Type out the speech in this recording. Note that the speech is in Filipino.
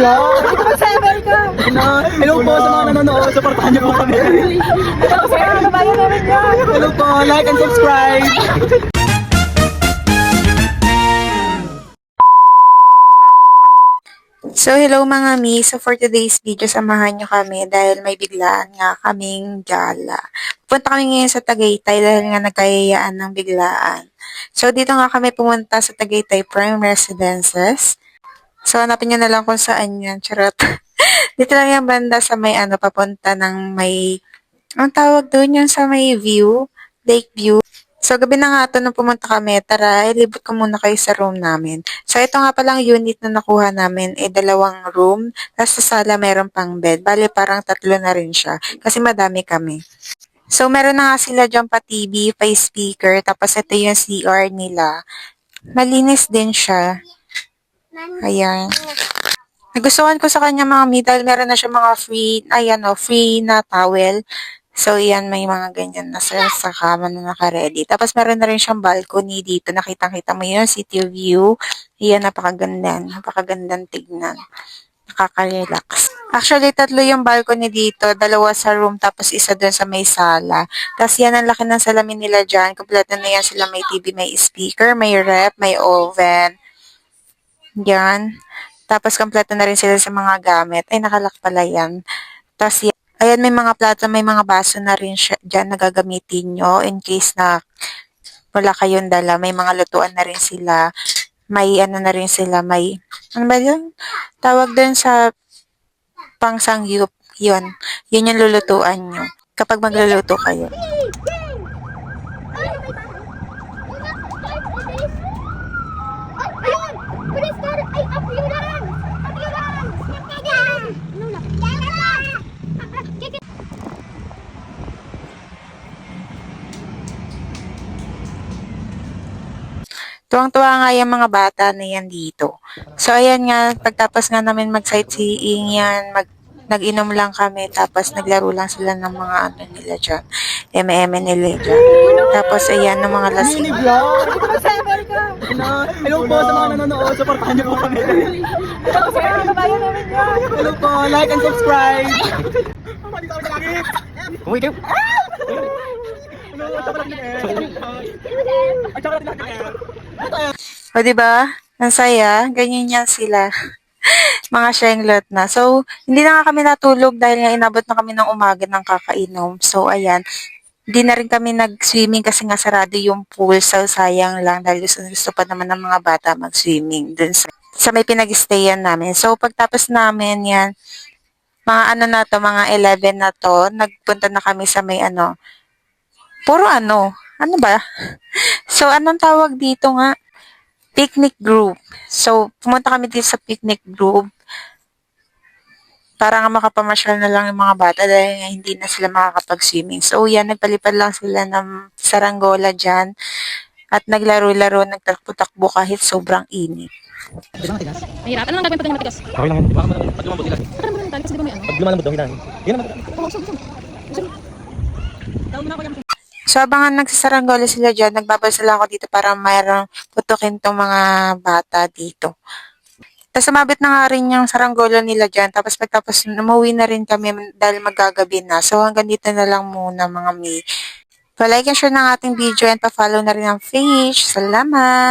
Mag-sever ka! Hello po sa mga nanonood. Supportahan niyo po kami. Hello, sir! Ano ba yan namin yan? Hello po. Like and subscribe. So, hello mga mi. So, for today's video, samahan nyo kami dahil may biglaan nga kaming gala. Pupunta kami ngayon sa Tagaytay dahil nga nagkayayaan ng biglaan. So, dito nga kami pumunta sa Tagaytay Prime Residences. So, hanapin nyo na lang kung saan yan. Charot. Dito lang yung banda sa may papunta ng may, ang tawag doon yung sa may view, lake view. So, gabi na nga ito nung pumunta kami. Tara, ilibot ko muna kayo sa room namin. So, ito nga palang unit na nakuha namin, 2 room. Tapos sa sala, meron pang bed. Bali, parang 3 na rin siya. Kasi madami kami. So, meron na nga sila dyan pa TV, pa speaker. Tapos, ito yung CR nila. Malinis din siya. Ayan. Nagustuhan ko sa kanya mga mi, dahil meron na siya mga free na towel. So, yan, may mga ganyan na sa kama na naka-ready. Tapos, meron na rin siyang balcony dito. Nakita-kita mo yun, city view. Yan, napakagandang tignan. Nakaka-relax. Actually, 3 yung balcony dito. 2 sa room, tapos 1 dun sa may sala. Tapos, yan, ang laki ng salamin nila dyan. Kompleto na yan sila. May TV, may speaker, may rep, may oven. Yan. Tapos, kompleto na rin sila sa mga gamit. Ay, nakalak pala yan. Tapos, ayan, may mga plato, may mga baso na rin siya dyan na gagamitin nyo in case na wala kayong dala. May mga lutuan na rin sila. May ano na rin sila. May, ano ba yun? Tawag dun sa pangsangyup. Yun. Yun yung lulutuan nyo. Kapag magluluto kayo. Tuwang-tuwa nga yung mga bata na yan dito. So, ayan nga, pagtapos nga namin mag-sightseeing yan, nag-inom lang kami, tapos naglaro lang sila ng mga ano nila dyan, M&M nila dyan. Tapos, ayan, ng mga lasing. Mag-sever ka! Hello po sa mga nanonood. Supportahan niyo po kami. Hello, sir! Ano ba yan namin yan? Hello po. Like and subscribe. Dito kami sa langit. Umuwi kayo. O, diba? Ang saya. Ganyan yan sila. Mga shenglot na. So, hindi na nga kami natulog dahil nga inabot na kami ng umaga ng kakainom. So, ayan. Hindi na rin kami nag-swimming kasi nga sarado yung pool. So, sayang lang dahil gusto pa naman ng mga bata mag-swimming dun sa may pinag-stayan namin. So, pagtapos namin yan, mga ano na to, mga 11 na to, nagpunta na kami sa may puro ano ba? So, anong tawag dito nga? Picnic group. So, pumunta kami dito sa picnic group para nga makapamasyal na lang yung mga bata dahil nga hindi na sila makakapag-swimming. So, yan, nagpalipad lang sila ng saranggola dyan at naglaro-laro, nagtakbo-takbo kahit sobrang init. Mahirap. Ano lang gagawin pag ganyan matigas? Okay lang yan. Baka pag lumambot sila. Pag mo lang kasi di ba may ano? Pag lumalambot daw, hinahin. Yan naman. Tawag mo na ako yung So, abangan nagsasaranggola sila dyan, nagbabasa lang ako dito para mayroong putukin tong mga bata dito. Tapos sumabit na nga rin yung saranggola nila dyan. Tapos pagtapos umuwi na rin kami dahil magagabi na. So hanggang dito na lang muna mga mi. Pa-like and share ng ating video and pa-follow na rin ang page. Salamat!